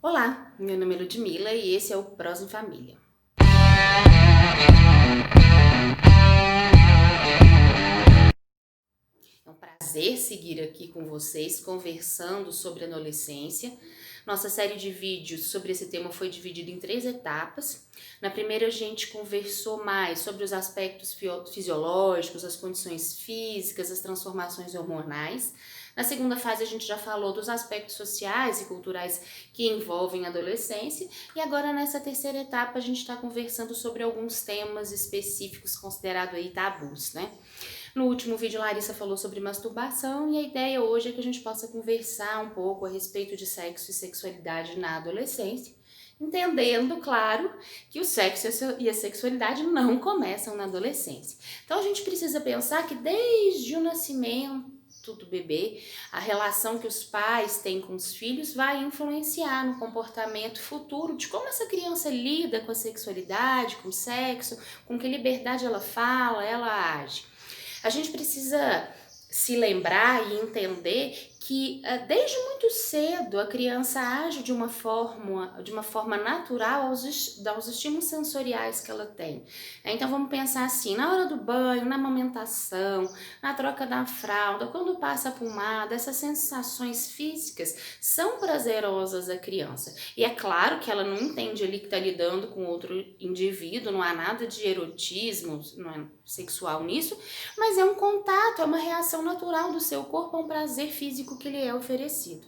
Olá, meu nome é Ludmila e esse é o Prós em Família. É um prazer seguir aqui com vocês conversando sobre adolescência. Nossa série de vídeos sobre esse tema foi dividida em 3 etapas. Na primeira a gente conversou mais sobre os aspectos fisiológicos, as condições físicas, as transformações hormonais. Na segunda fase a gente já falou dos aspectos sociais e culturais que envolvem a adolescência. E agora nessa terceira etapa a gente está conversando sobre alguns temas específicos considerados aí tabus, né? No último vídeo, Larissa falou sobre masturbação e a ideia hoje é que a gente possa conversar um pouco a respeito de sexo e sexualidade na adolescência, entendendo, claro, que o sexo e a sexualidade não começam na adolescência. Então a gente precisa pensar que desde o nascimento do bebê, a relação que os pais têm com os filhos vai influenciar no comportamento futuro de como essa criança lida com a sexualidade, com o sexo, com que liberdade ela fala, ela age. A gente precisa se lembrar e entender que desde muito cedo a criança age de uma forma natural aos estímulos sensoriais que ela tem. Então vamos pensar assim, na hora do banho, na amamentação, na troca da fralda, quando passa a pomada, essas sensações físicas são prazerosas à criança. E é claro que ela não entende ali que está lidando com outro indivíduo, não há nada de erotismo, não é sexual nisso, mas é um contato, é uma reação natural do seu corpo a um prazer físico que lhe é oferecido.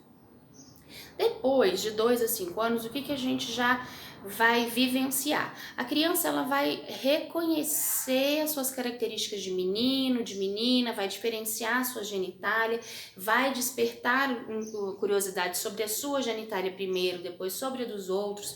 Depois de 2 a 5 anos, o que a gente já vai vivenciar? A criança ela vai reconhecer as suas características de menino, de menina, vai diferenciar a sua genitália, vai despertar curiosidade sobre a sua genitália primeiro, depois sobre a dos outros.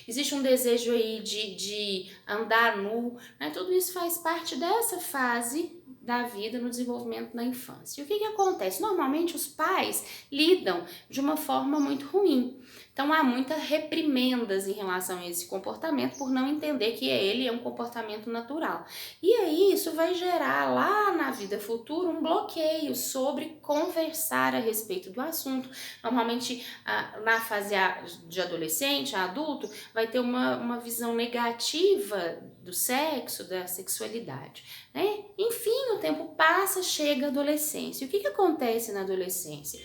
Existe um desejo aí de andar nu, né? Tudo isso faz parte dessa fase da vida no desenvolvimento da infância. E o que acontece? Normalmente os pais lidam de uma forma muito ruim. Então há muitas reprimendas em relação a esse comportamento por não entender que ele é um comportamento natural. E aí isso vai gerar lá na vida futura um bloqueio sobre conversar a respeito do assunto. Normalmente na fase de adolescente, adulto, vai ter uma visão negativa do sexo, da sexualidade, né? Enfim, o tempo passa, chega a adolescência. E o que acontece na adolescência?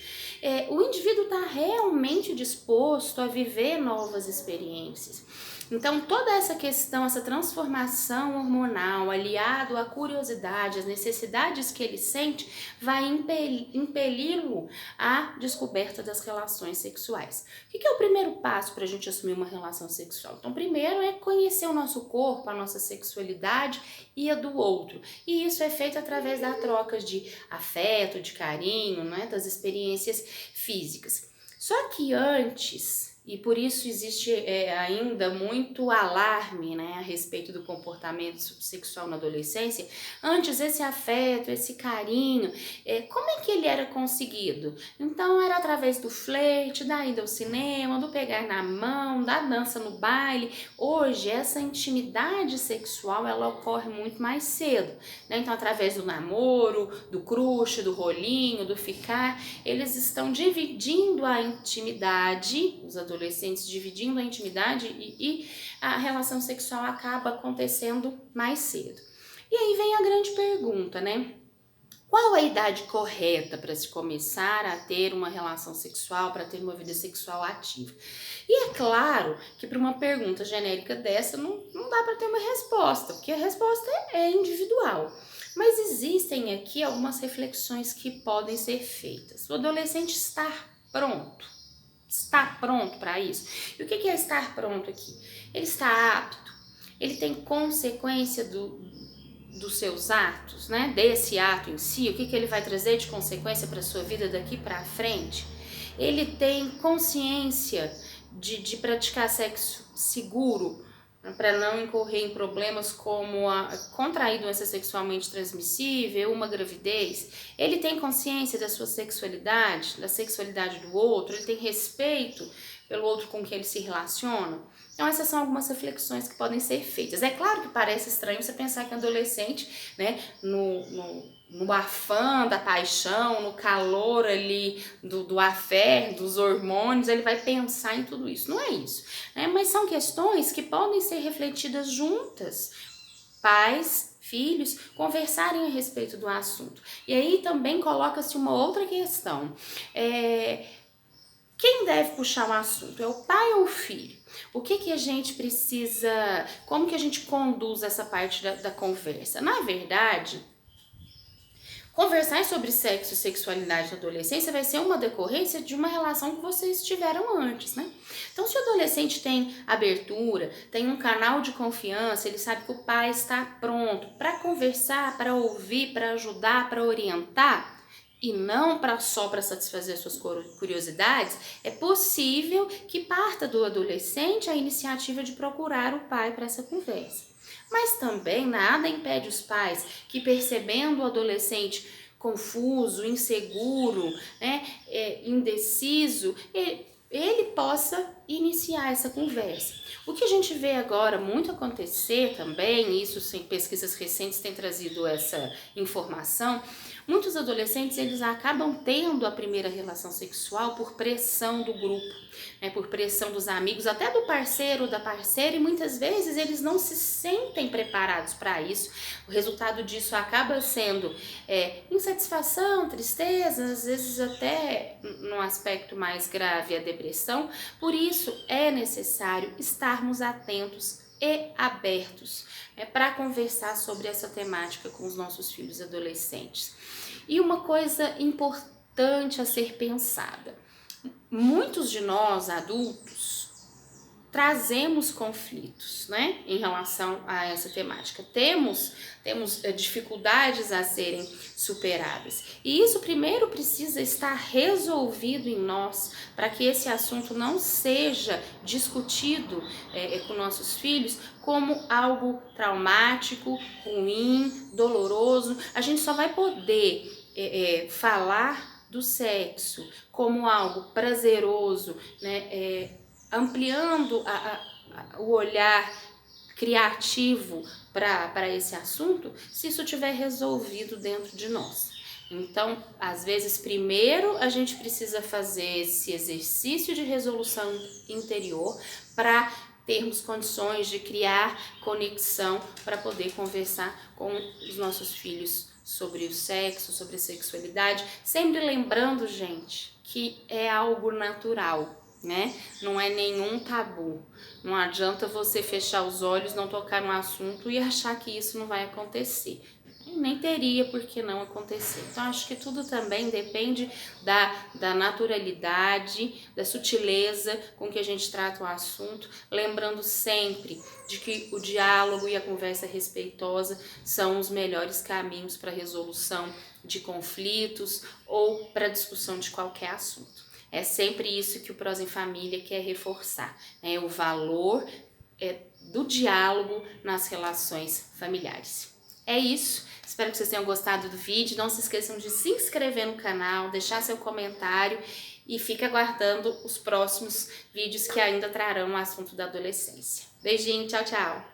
O indivíduo está realmente disposto a viver novas experiências. Então, toda essa questão, essa transformação hormonal, aliado à curiosidade, às necessidades que ele sente, vai impeli-lo à descoberta das relações sexuais. O que é o primeiro passo para a gente assumir uma relação sexual? Então, primeiro é conhecer o nosso corpo, a nossa sexualidade e a do outro. E isso é feito através da troca de afeto, de carinho, né, das experiências físicas. Só que antes, e por isso existe ainda muito alarme, né, a respeito do comportamento sexual na adolescência, antes esse afeto, esse carinho, como é que ele era conseguido? Então era através do flerte, da ida ao cinema, do pegar na mão, da dança no baile. Hoje essa intimidade sexual ela ocorre muito mais cedo, né? Então através do namoro, do crush, do rolinho, do ficar, eles estão dividindo a intimidade, os adolescentes dividindo a intimidade e a relação sexual acaba acontecendo mais cedo. E aí vem a grande pergunta, né? Qual a idade correta para se começar a ter uma relação sexual, para ter uma vida sexual ativa? E é claro que para uma pergunta genérica dessa não dá para ter uma resposta, porque a resposta é individual. Mas existem aqui algumas reflexões que podem ser feitas. O adolescente está pronto? Está pronto para isso? E o que é estar pronto aqui? Ele está apto? Ele tem consequência dos seus atos, né? Desse ato em si, o que ele vai trazer de consequência para a sua vida daqui para frente? Ele tem consciência de praticar sexo seguro, para não incorrer em problemas como contrair doença sexualmente transmissível, uma gravidez. Ele tem consciência da sua sexualidade, da sexualidade do outro, ele tem respeito pelo outro com quem ele se relaciona. Então essas são algumas reflexões que podem ser feitas. É claro que parece estranho você pensar que um adolescente, né, no afã da paixão, no calor ali do afé, dos hormônios, ele vai pensar em tudo isso. Não é isso, né? Mas são questões que podem ser refletidas juntas. Pais, filhos, conversarem a respeito do assunto. E aí também coloca-se uma outra questão. Quem deve puxar o assunto? É o pai ou o filho? O que a gente precisa, como que a gente conduz essa parte da conversa? Na verdade, conversar sobre sexo e sexualidade na adolescência vai ser uma decorrência de uma relação que vocês tiveram antes, né? Então, se o adolescente tem abertura, tem um canal de confiança, ele sabe que o pai está pronto para conversar, para ouvir, para ajudar, para orientar, e não só para satisfazer suas curiosidades, é possível que parta do adolescente a iniciativa de procurar o pai para essa conversa. Mas também nada impede os pais que, percebendo o adolescente confuso, inseguro, né, indeciso, ele possa iniciar essa conversa. O que a gente vê agora muito acontecer também, isso sim, pesquisas recentes têm trazido essa informação, muitos adolescentes eles acabam tendo a primeira relação sexual por pressão do grupo, né, por pressão dos amigos, até do parceiro ou da parceira, e muitas vezes eles não se sentem preparados para isso. O resultado disso acaba sendo insatisfação, tristeza, às vezes até num aspecto mais grave a depressão. Por isso é necessário estarmos atentos e abertos para conversar sobre essa temática com os nossos filhos adolescentes. E uma coisa importante a ser pensada: muitos de nós adultos trazemos conflitos, né, em relação a essa temática. Temos dificuldades a serem superadas. E isso primeiro precisa estar resolvido em nós, para que esse assunto não seja discutido com nossos filhos como algo traumático, ruim, doloroso. A gente só vai poder falar do sexo como algo prazeroso, né, ampliando o olhar criativo para esse assunto, se isso tiver resolvido dentro de nós. Então, às vezes, primeiro a gente precisa fazer esse exercício de resolução interior para termos condições de criar conexão para poder conversar com os nossos filhos sobre o sexo, sobre a sexualidade, sempre lembrando, gente, que é algo natural, né? Não é nenhum tabu. Não adianta você fechar os olhos, não tocar no assunto e achar que isso não vai acontecer. E nem teria por que não acontecer. Então, acho que tudo também depende da naturalidade, da sutileza com que a gente trata o assunto, lembrando sempre de que o diálogo e a conversa respeitosa são os melhores caminhos para a resolução de conflitos ou para a discussão de qualquer assunto. É sempre isso que o Prosa em Família quer reforçar, né? O valor do diálogo nas relações familiares. É isso, espero que vocês tenham gostado do vídeo. Não se esqueçam de se inscrever no canal, deixar seu comentário e fique aguardando os próximos vídeos que ainda trarão o assunto da adolescência. Beijinho, tchau, tchau!